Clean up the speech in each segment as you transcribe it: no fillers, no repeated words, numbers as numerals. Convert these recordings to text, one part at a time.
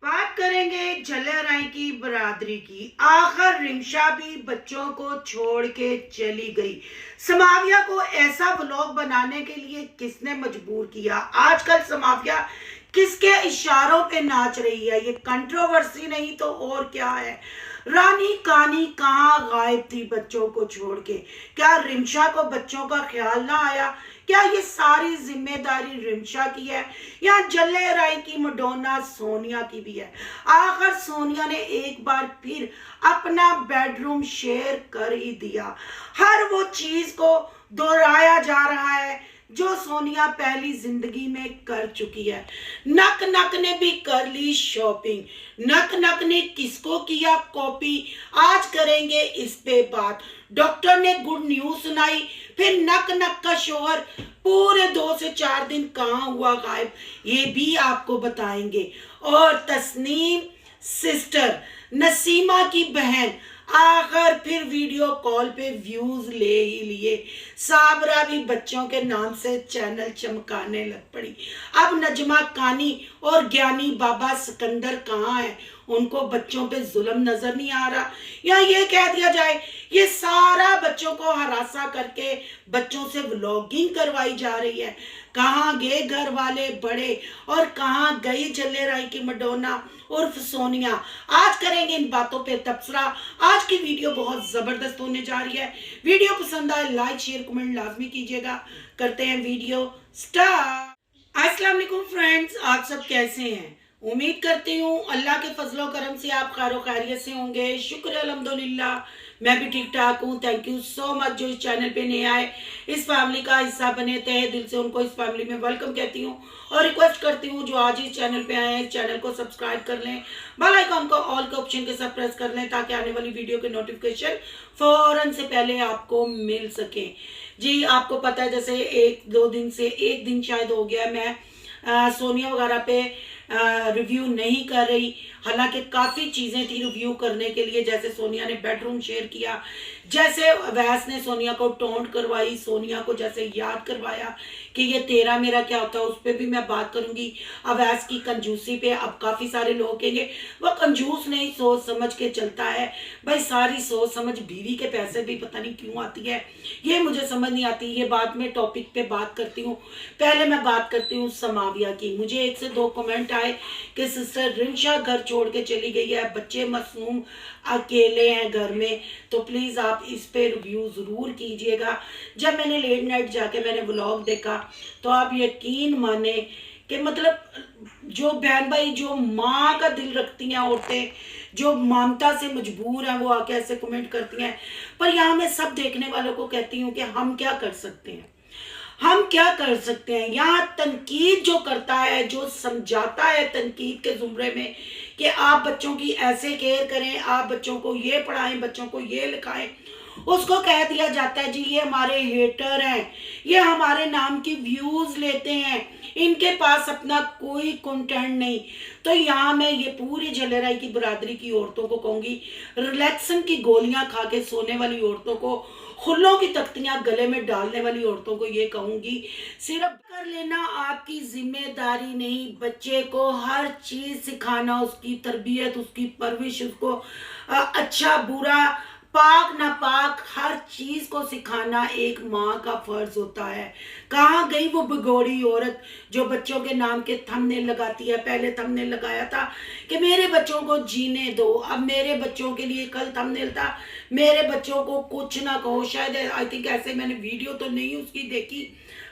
बात करेंगे झल्ले राय की बरादरी की। आखिर रिमशा भी बच्चों को छोड़ के चली गई। समाविया को ऐसा व्लॉग बनाने के लिए किसने मजबूर किया? आजकल समाविया किसके इशारों पे नाच रही है? ये कंट्रोवर्सी नहीं तो और क्या है? रानी कानी कहाँ गायब थी बच्चों को छोड़ के? क्या रिमशा को बच्चों का ख्याल ना आया? क्या ये सारी जिम्मेदारी रिमशा की है या जल्ले राय की मडोना सोनिया की भी है? आखिर सोनिया ने एक बार फिर अपना बेडरूम शेयर कर ही दिया। हर वो चीज को दोहराया जा रहा है जो सोनिया पहली जिंदगी में कर चुकी है। नक नक ने भी कर ली शॉपिंग। नक नक ने किसको किया कॉपी? आज करेंगे इस पे बात। डॉक्टर ने गुड न्यूज सुनाई, फिर नक नक का शोहर पूरे 2 से 4 दिन कहाँ हुआ गायब, ये भी आपको बताएंगे। और तस्नीम सिस्टर नसीमा की बहन आखिर फिर वीडियो कॉल पे व्यूज ले ही लिए। साबरा भी बच्चों के नाम से चैनल चमकाने लग पड़ी। अब नजमा कानी और ज्ञानी बाबा सिकंदर कहाँ है? उनको बच्चों पे जुल्म नजर नहीं आ रहा? या ये कह दिया जाए ये सारा बच्चों को हरासा करके बच्चों से व्लॉगिंग करवाई जा रही है? कहाँ गए घर वाले बड़े और कहाँ गई जल्ले राय की मडोना उर्फ सोनिया? आज करेंगे इन बातों पे तबसरा। आज की वीडियो बहुत जबरदस्त होने जा रही है। वीडियो पसंद आए लाइक शेयर कमेंट लाजमी कीजिएगा। करते हैं वीडियो स्टार्ट। अस्सलाम वालेकुम फ्रेंड्स, आप सब कैसे हैं? उम्मीद करती हूँ अल्लाह के फजलो करम से आप खैर खैरियत से होंगे। शुक्र अल्हम्दुलिल्लाह मैं भी ठीक ठाक हूँ। थैंक यू सो मच जो इस चैनल पे नए आए, इस फैमिली का हिस्सा बने, तहे दिल से उनको इस फैमिली में वेलकम कहती हूँ और रिक्वेस्ट करती हूँ जो आज इस चैनल पे आए हैं इस चैनल को सब्सक्राइब कर लें, बेल आइकन को ऑल के ऑप्शन के साथ प्रेस कर लें ताकि आने वाली वीडियो के नोटिफिकेशन फौरन से पहले आपको मिल सके। जी आपको पता है जैसे 1 दिन शायद हो गया मैं सोनिया वगैरह पे रिव्यू नहीं कर रही। हालांकि काफ़ी चीज़ें थी रिव्यू करने के लिए, जैसे सोनिया ने बेडरूम शेयर किया, जैसे अवैस ने सोनिया को टोंट करवाई, सोनिया को जैसे याद करवाया कि ये तेरा मेरा क्या होता है, उस पर भी मैं बात करूंगी। अवैस की कंजूसी पे अब काफ़ी सारे लोग कहेंगे वह कंजूस नहीं, सोच समझ के चलता है। भाई सारी सोच समझ बीवी के पैसे भी पता नहीं क्यों आती है, ये मुझे समझ नहीं आती। ये बात मैं टॉपिक पे बात करती हूँ। पहले मैं बात करती हूँ समाविया की। मुझे 1 से 2 कमेंट आए कि सिस्टर रिमशा घर छोड़ के चली गई है, बच्चे मासूम अकेले हैं घर में, तो प्लीज़ आप इस पे रिव्यू ज़रूर कीजिएगा। जब मैंने लेट नाइट जाके मैंने व्लॉग देखा तो आप यकीन माने कि मतलब जो बहन भाई जो माँ का दिल रखती हैं औरतें, जो ममता से मजबूर हैं, वो आके ऐसे कमेंट करती हैं। पर यहाँ मैं सब देखने वालों को कहती हूँ कि हम क्या कर सकते हैं, हम क्या कर सकते हैं। यहाँ तनकीद जो करता है, जो समझाता है तनकीद के जुमरे में कि आप बच्चों की ऐसे केयर करें, आप बच्चों को ये पढ़ाएं, बच्चों को ये लिखाएं, उसको कह दिया जाता है जी ये हमारे हेटर हैं, ये हमारे नाम की व्यूज लेते हैं, इनके पास अपना कोई कंटेंट नहीं। तो यहाँ मैं ये पूरी झल्ले राय की बरादरी की औरतों को कहूंगी, रिलैक्सन की गोलियां खा के सोने वाली औरतों को, खुल्लों की तख्तियां गले में डालने वाली औरतों को ये कहूंगी, सिर्फ कर लेना आपकी जिम्मेदारी नहीं। बच्चे को हर चीज सिखाना, उसकी तरबियत, उसकी परवरिश, उसको अच्छा बुरा पाक नापाक हर चीज को सिखाना एक माँ का फर्ज होता है। कहाँ गई वो बिगोड़ी औरत जो बच्चों के नाम के थंबनेल लगाती है? पहले थंबनेल लगाया था कि मेरे बच्चों को जीने दो, अब मेरे बच्चों के लिए कल थंबनेल था मेरे बच्चों को कुछ ना कहो। शायद आई थिंक ऐसे, मैंने वीडियो तो नहीं उसकी देखी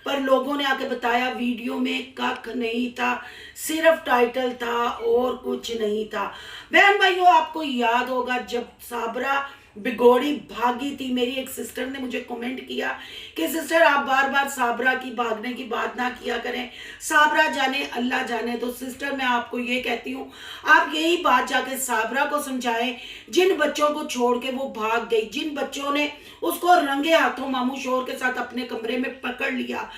पर लोगों ने आके बताया वीडियो में कख नहीं था, सिर्फ टाइटल था और कुछ नहीं था। बहन भाइयों आपको याद होगा जब साबरा बिगोड़ी भागी थी, मेरी एक सिस्टर ने मुझे कमेंट किया कि सिस्टर आप बार बार साबरा की भागने की बात ना किया करें, साबरा जाने अल्लाह जाने। तो सिस्टर मैं आपको ये कहती हूँ, आप यही बात जाके साबरा को समझाएं जिन बच्चों को छोड़ के वो भाग गई, जिन बच्चों ने उसको रंगे हाथों मामू शोर के साथ अपने कमरे में पकड़ लिया,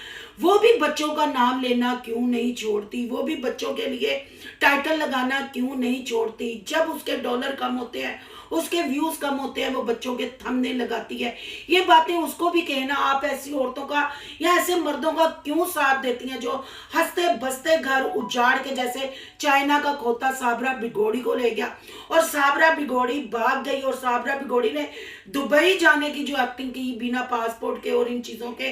वो भी बच्चों का नाम लेना क्यों नहीं छोड़ती, वो भी बच्चों के लिए टाइटल लगाना क्यों नहीं छोड़ती। जब उसके डॉलर कम होते हैं उसके व्यूज कम होते हैं, वो बच्चों के थंबनेल लगाती है। ये बातें उसको भी कहना, आप ऐसी औरतों का या ऐसे मर्दों का क्यों साथ देती हैं जो हंसते बसते घर उजाड़ के, जैसे चाइना का खोता साबरा बिगोड़ी को ले गया और साबरा बिगोड़ी भाग गई, और साबरा बिगोड़ी ने दुबई जाने की जो एक्टिंग की बिना पासपोर्ट के और इन चीजों के,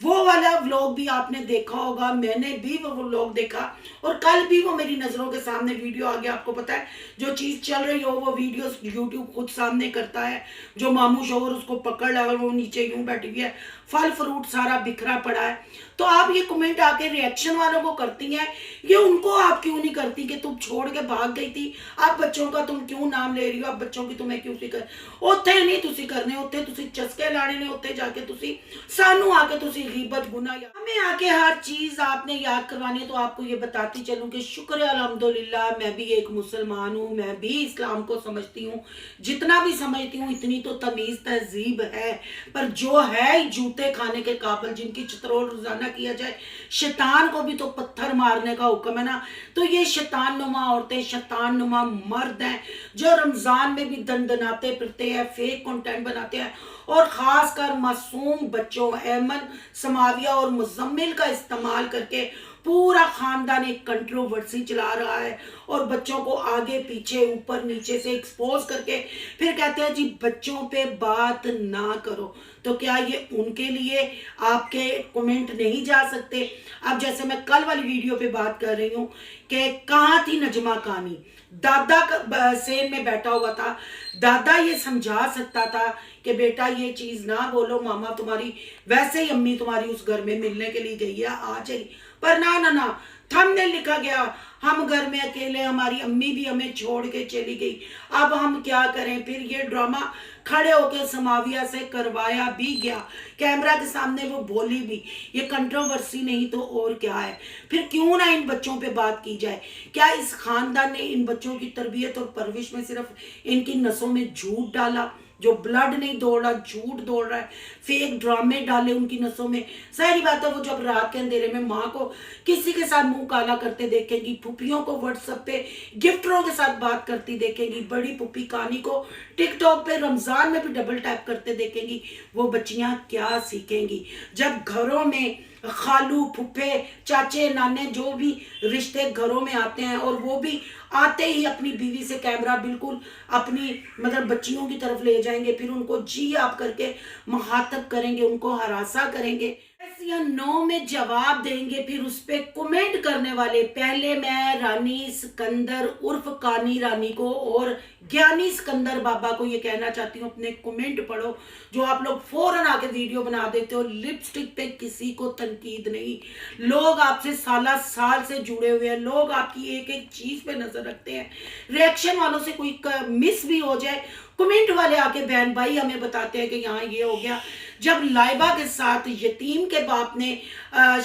वो वाला व्लॉग भी आपने देखा होगा, मैंने भी वो व्लॉग देखा और कल भी वो मेरी नजरों के सामने वीडियो आ गया। आपको पता है जो चीज चल रही हो वो वीडियो यूट्यूब खुद सामने करता है। जो मामू शोहर उसको पकड़ लगा, वो नीचे यूं बैठी हुई है, फल फ्रूट सारा बिखरा पड़ा है। तो आप ये कमेंट आके रिएक्शन वालों को करती हैं, ये उनको आप क्यों नहीं करती कि तुम छोड़ के भाग गई थी, आप बच्चों का तुम क्यों नाम ले रही हो, आप बच्चों की तुम्हें क्यों फिक्र। उत्थे नहीं तुसी करने, उत्थे तुसी चस्के लाने ने, उत्थे जाके तुसी सानू आके तुसी गीबत गुना हमें आके हर चीज आपने याद करवानी है। तो आपको ये बताती चलूं कि शुक्र है अल्हम्दुलिल्लाह, मैं भी एक मुसलमान हूँ, मैं भी इस्लाम को समझती हूँ, जितना भी समझती हूँ इतनी तो तमीज तहजीब है। पर जो है जूते खाने के काबिल, जिनकी चित्रोल रोजाना किया जाए, शैतान को भी तो पत्थर मारने का हुक्म है ना। तो ये शैतान नुमा औरतें, शैतान नुमा मर्द हैं जो रमजान में भी दंदनाते फिरते हैं, फेक कंटेंट बनाते हैं और खासकर मासूम बच्चों अहमद, समाविया और मुजम्मिल का इस्तेमाल करके पूरा खानदान एक कंट्रोवर्सी चला रहा है और बच्चों को आगे पीछे ऊपर नीचे से एक्सपोज करके फिर कहते हैं जी बच्चों पे बात ना करो। तो क्या ये उनके लिए आपके कमेंट नहीं जा सकते? अब जैसे मैं कल वाली वीडियो पे बात कर रही हूँ कि कहाँ थी नजमा कानी, दादा सेन में बैठा हुआ था, दादा ये समझा सकता था कि बेटा ये चीज ना बोलो, मामा तुम्हारी वैसे ही अम्मी तुम्हारी उस घर में मिलने के लिए गई है, आ जाएगी। पर ना ना ना, थंबनेल लिखा गया हम घर में अकेले, हमारी अम्मी भी हमें छोड़ के चली गई, अब हम क्या करें। फिर ये ड्रामा खड़े होकर समाविया से करवाया भी गया, कैमरा के सामने वो बोली भी, ये कंट्रोवर्सी नहीं तो और क्या है। फिर क्यों ना इन बच्चों पे बात की जाए। क्या इस खानदान ने इन बच्चों की तरबियत और परवरिश में सिर्फ इनकी नसों में झूठ डाला, जो ब्लड नहीं दौड़ रहा, झूठ दौड़ रहा है, फेक ड्रामे डाले उनकी नसों में। सारी बात है, वो जब रात के अंधेरे में माँ को किसी के साथ मुंह काला करते देखेंगी, फूफियों को व्हाट्सएप पे गिफ्टरों के साथ बात करती देखेंगी, बड़ी पुप्पी कानी को टिकटॉक पे रमजान में भी डबल टैप करते देखेंगी, वो बच्चियां क्या सीखेंगी। जब घरों में खालू फुफे चाचे नाने जो भी रिश्ते घरों में आते हैं और वो भी आते ही अपनी बीवी से कैमरा बिल्कुल अपनी मतलब बच्चियों की तरफ ले जाएंगे, फिर उनको जी आप करके मुखातब करेंगे, उनको हरासा करेंगे, या नो में जवाब देंगे। फिर उस पे कमेंट करने वाले, पहले मैं रानी सिकंदर उर्फ कानी रानी को और ज्ञानी सिकंदर बाबा को ये कहना चाहती हूँ, अपने कमेंट पढ़ो जो आप लोग फौरन आके वीडियो बना देते हो। लिपस्टिक पे किसी को तनकीद नहीं, लोग आपसे साला साल से जुड़े हुए हैं, लोग आपकी एक एक चीज पे नजर रखते हैं। रिएक्शन वालों से कोई मिस भी हो जाए, कमेंट वाले आके बहन भाई हमें बताते हैं कि यहाँ ये हो गया। जब लाइबा के साथ यतीम के बाप ने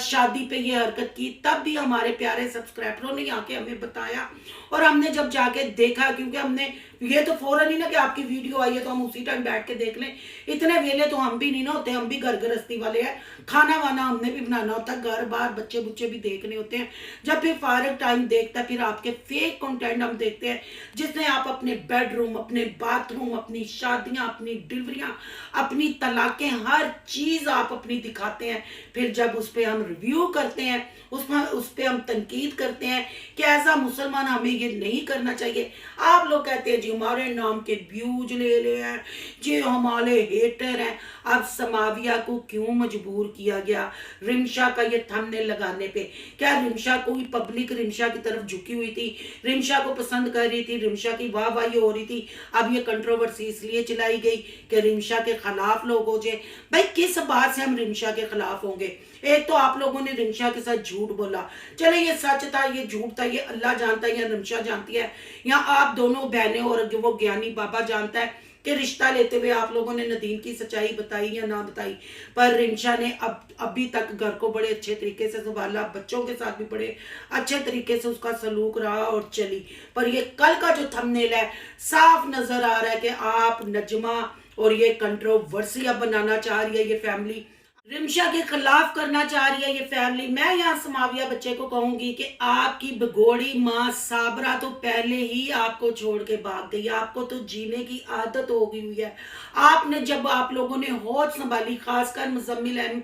शादी पे ये हरकत की, तब भी हमारे प्यारे सब्सक्राइबरों ने आके हमें बताया और हमने जब जाके देखा, क्योंकि हमने ये तो फौरन ही ना कि आपकी वीडियो आई है तो हम उसी टाइम बैठ के देख लें, इतने वेले तो हम भी नहीं ना होते, हम भी घर गृहस्थी वाले हैं, खाना वाना हमने भी बनाना होता है, घर बार बच्चे बुच्चे भी देखने होते हैं। जब फिर फारग टाइम देखता है, फिर आपके फेक कंटेंट हम देखते हैं जिसमें आप अपने बेडरूम, अपने बाथरूम, अपनी शादियां, अपनी डिलीवरियां, अपनी तलाकें, हर चीज आप अपनी दिखाते हैं। फिर जब उस पर हम रिव्यू करते हैं, उस पर हम तनकीद करते हैं कि ऐसा मुसलमान हमें ये नहीं करना चाहिए, आप लोग कहते हैं जी हमारे नाम के व्यूज ले ले हैं, जी हमारे हेटर हैं। अब समाविया को क्यों मजबूर किया गया रिमशा का ये थंबनेल लगाने पे? क्या रिमशा को ही पब्लिक रिमशा की तरफ झुकी हुई थी, रिमशा को पसंद कर रही थी, रिमशा की वाहवाही हो रही थी? अब ये कंट्रोवर्सी इसलिए चलाई गई कि रिमशा के खिलाफ लोग हो जाए। भाई किस बात से हम रिमशा के खिलाफ होंगे? एक तो आप लोगों ने रिमशा के साथ झूठ बोला, चले ये सच था ये झूठ था ये अल्लाह जानता है या रिमशा जानती है या आप दोनों बहनें और वो ज्ञानी बाबा जानता है कि रिश्ता लेते हुए आप लोगों ने नदीम की सच्चाई बताई या ना बताई। पर रिमशा ने अभी तक घर को बड़े अच्छे तरीके से संभाला, बच्चों के साथ भी बड़े अच्छे तरीके से उसका सलूक रहा और चली। पर ये कल का जो थंबनेल है साफ नजर आ रहा है कि आप नजमा और ये कंट्रोवर्सी अब बनाना चाह रही है ये फैमिली। रिमशा के खिलाफ करना चाह रही है ये फैमिली। मैं यहाँ समाविया बच्चे को कहूंगी कि आपकी भगोड़ी माँ साबरा तो पहले ही आपको छोड़ के भाग गई। आपको तो जीने की आदत हो गई हुई है। आपने जब आप लोगों ने होश संभाली, खासकर मुजम्मिल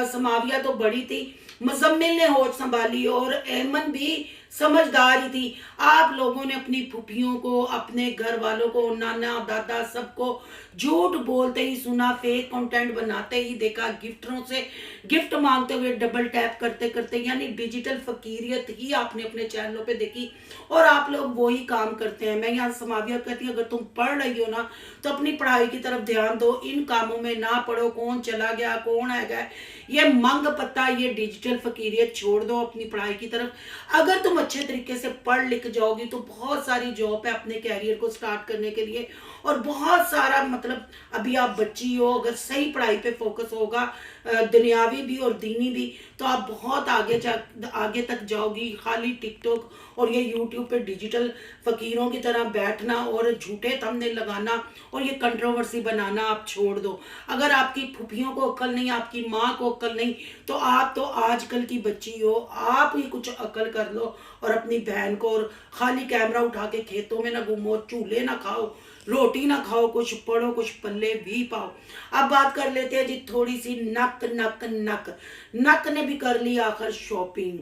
समाविया तो बड़ी थी, मुजम्मिल ने होश संभाली और एमन भी समझदारी थी। आप लोगों ने अपनी फुफियों को, अपने घर वालों को, नाना दादा सबको झूठ बोलते ही सुना, फेक कंटेंट बनाते ही देखा, गिफ्टरों से गिफ्ट मांगते हुए डबल टैप करते करते, यानी डिजिटल फकीरियत ही आपने अपने चैनलों पे देखी और आप लोग वही काम करते हैं। मैं यहाँ समाविया कहती हूँ, अगर तुम पढ़ रही हो ना तो अपनी पढ़ाई की तरफ ध्यान दो, इन कामों में ना पढ़ो। कौन चला गया, कौन है, ये मंग पत्ता, ये डिजिटल फकीरियत छोड़ दो, अपनी पढ़ाई की तरफ। अगर तुम अच्छे तरीके से पढ़ लिख जाओगी तो बहुत सारी जॉब है अपने कैरियर को स्टार्ट करने के लिए, और बहुत सारा मतलब अभी आप बच्ची हो, अगर सही पढ़ाई पे फोकस होगा, दुनियावी भी और दीनी भी, तो आप बहुत आगे तक जाओगी। खाली टिकटॉक और ये यूट्यूब पे डिजिटल फकीरों की तरह बैठना और झूठे थंबनेल लगाना और ये कंट्रोवर्सी बनाना आप छोड़ दो। अगर आपकी फुफियों को अक्ल नहीं, आपकी माँ को अक्ल नहीं, तो आप तो आजकल की बच्ची हो, आप ही कुछ अक्ल कर लो और अपनी बहन को। और खाली कैमरा उठा के खेतों में ना घूमो, चूल्हे ना खाओ, रोटी ना खाओ, कुछ पढ़ो, कुछ पल्ले भी पाओ। अब बात कर लेते हैं जी थोड़ी सी नक नक नक नक ने भी कर ली आखिर शॉपिंग।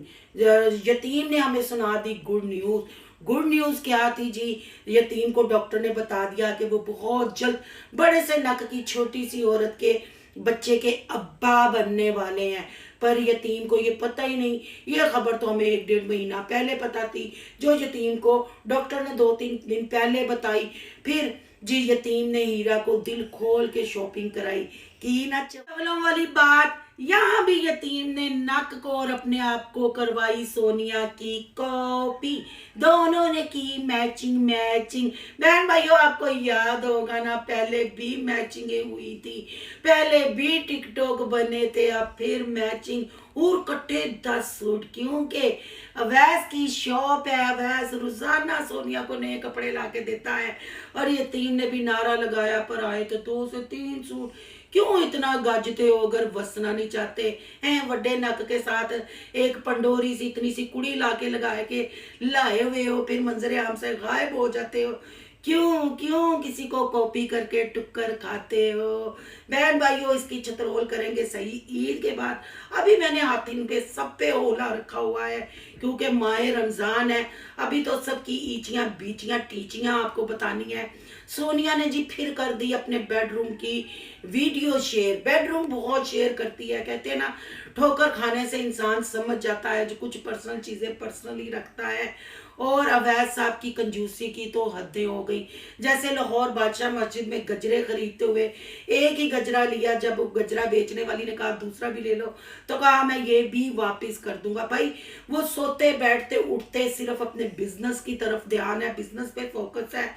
यतीम ने हमें सुना दी गुड न्यूज। गुड न्यूज क्या थी जी? यतीम को डॉक्टर ने बता दिया कि वो बहुत जल्द बड़े से नक की छोटी सी औरत के बच्चे के अब्बा बनने वाले हैं। पर यतीम को ये पता ही नहीं। ये खबर तो हमें 1-1.5 महीना पहले पता थी, जो यतीम को डॉक्टर ने 2-3 दिन पहले बताई। फिर जी यतीम ने हीरा को दिल खोल के शॉपिंग कराई की ना चावलों वाली बात। यहाँ भी यतीम ने नक को और अपने आप को करवाई सोनिया की कॉपी। दोनों ने की मैचिंग मैचिंग। बहन भाइयों, आपको याद होगा ना, पहले भी मैचिंगें हुई थी, पहले भी टिकटॉक बने थे, अब फिर मैचिंग और कट्टे 10 सूट। क्योंकि अवैस की शॉप है, अवैस रोजाना सोनिया को नए कपड़े ला के देता है। और यतीम ने भी नारा लगाया, पर आए तो 2 से 3 सूट। क्यों इतना गजते हो अगर वसना नहीं चाहते हैं? वड्डे नक के साथ एक पंडोरी सी इतनी सी कुड़ी ला के लगाए के लाए हुए हो, फिर मंजरे आम से गायब हो जाते हो। क्यों क्यों किसी को कॉपी करके टुक्कर खाते हो? बहन भाइयों, इसकी छतरोल करेंगे सही ईद के बाद। अभी मैंने हाथिन पे सब पे ओला रखा हुआ है, क्योंकि माए रमजान है। अभी तो सबकी ईचियां बीचियां टीचियां आपको बतानी है। सोनिया ने जी फिर कर दी अपने बेडरूम की वीडियो शेयर। बेडरूम बहुत शेयर करती है, कहते हैं ना, ठोकर खाने से इंसान समझ जाता है, जो कुछ पर्सनल चीजें पर्सनली रखता है। और अवैध साहब की कंजूसी की तो हदें हो गई। जैसे लाहौर बादशाह मस्जिद में गजरे खरीदते हुए एक ही गजरा लिया, जब गजरा बेचने वाली ने कहा दूसरा भी ले लो, तो कहा मैं ये भी वापस कर दूंगा। भाई वो सोते बैठते उठते सिर्फ अपने बिजनेस की तरफ ध्यान है, बिजनेस पे फोकस है।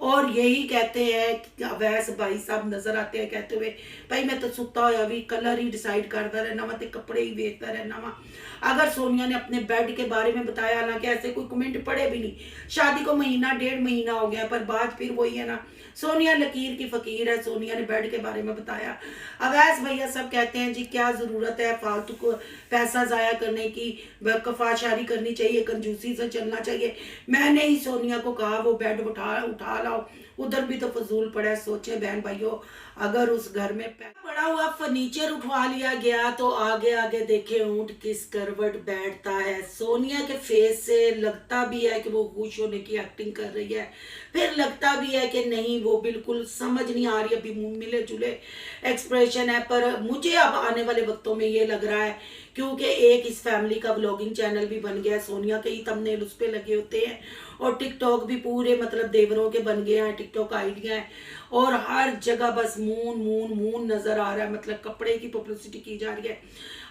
और यही कहते हैं कि अवैस भाई साहब नजर आते हैं कहते हुए, भाई मैं तो सुता हुआ भी कलर ही डिसाइड करता रहना वा, कपड़े ही बेचता रहना वा। अगर सोनिया ने अपने बेड के बारे में बताया, हालांकि ऐसे कोई कमेंट पड़े भी नहीं, शादी को 1-1.5 महीना हो गया, पर बात फिर वही है ना, सोनिया लकीर की फकीर है। सोनिया ने बेड के बारे में बताया। अवैस भैया सब कहते हैं जी क्या जरूरत है फालतू को पैसा जाया करने की, कफाशारी करनी चाहिए, कंजूसी से चलना चाहिए। मैंने ही सोनिया को कहा वो बेड उठा लाओ, उधर भी तो फजूल पड़ा है। सोचे बहन भाइयों, अगर उस घर में पड़ा हुआ फर्नीचर उठवा लिया गया तो आगे आगे देखे ऊंट किस करवट बैठता है। सोनिया के फेस से लगता भी है कि वो खुश होने की एक्टिंग कर रही है, फिर लगता भी है कि नहीं, वो बिल्कुल समझ नहीं आ रही, अभी मिले जुले एक्सप्रेशन है। पर मुझे अब आने वाले वक्तों में ये लग रहा है, क्योंकि एक इस फैमिली का व्लॉगिंग चैनल भी बन गया है, सोनिया के ही थंबनेल उस पे लगे होते हैं, और टिकटॉक भी पूरे मतलब देवरों के बन गए हैं, टिकटॉक आइडिया है, और हर जगह बस मून मून मून नजर आ रहा है, मतलब कपड़े की पब्लिसिटी की जा रही है।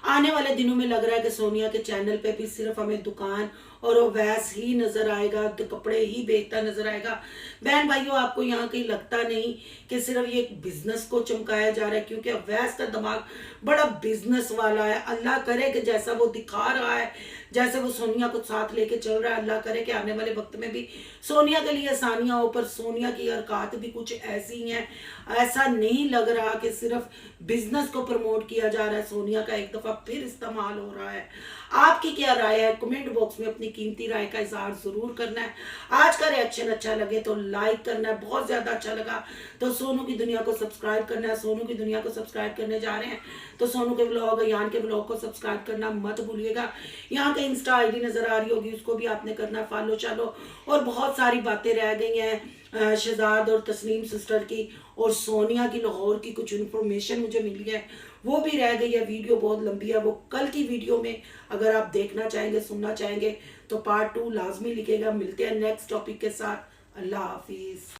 आने वाले दिनों में लग रहा है कि सोनिया के चैनल पे भी सिर्फ हमें दुकान और अवैस ही नजर आएगा, तो कपड़े ही बेचता नजर आएगा। बहन भाइयों, आपको यहाँ कहीं लगता नहीं कि सिर्फ ये बिजनेस को चमकाया जा रहा है? क्योंकि अवैस का दिमाग बड़ा बिजनेस वाला है। अल्लाह करे कि जैसा वो दिखा रहा है, जैसे वो सोनिया को साथ लेके चल रहा है, अल्लाह करे कि आने वाले वक्त में में भी सोनिया के लिए आसानियां हो, पर सोनिया की हरकत भी कुछ ऐसी हैं, ऐसा नहीं लग रहा कि सिर्फ बिजनेस को प्रमोट किया जा रहा है, सोनिया का एक दफा फिर इस्तेमाल हो रहा है। आपकी क्या राय है? कमेंट बॉक्स में अपनी कीमती राय का इजहार जरूर करना है। आज का रिएक्शन अच्छा लगे तो लाइक करना है, बहुत ज्यादा अच्छा लगा तो सोनू की दुनिया को सब्सक्राइब करना है। सोनू की दुनिया को सब्सक्राइब करने जा रहे हैं तो सोनू के व्लॉग, यान के व्लॉग को सब्सक्राइब करना मत भूलिएगा। यहाँ के इंस्टा आईडी नजर आ रही होगी, उसको भी आपने करना फॉलो। चलो, और बहुत सारी बातें रह गई हैं शहजाद और तस्नीम सिस्टर की, और सोनिया की लाहौर की कुछ इन्फॉर्मेशन मुझे मिली है, वो भी रह गई है। वीडियो बहुत लंबी है, वो कल की वीडियो में अगर आप देखना चाहेंगे, सुनना चाहेंगे तो पार्ट 2 लाजमी लिखेगा। मिलते हैं नेक्स्ट टॉपिक के साथ। अल्लाह हाफिज।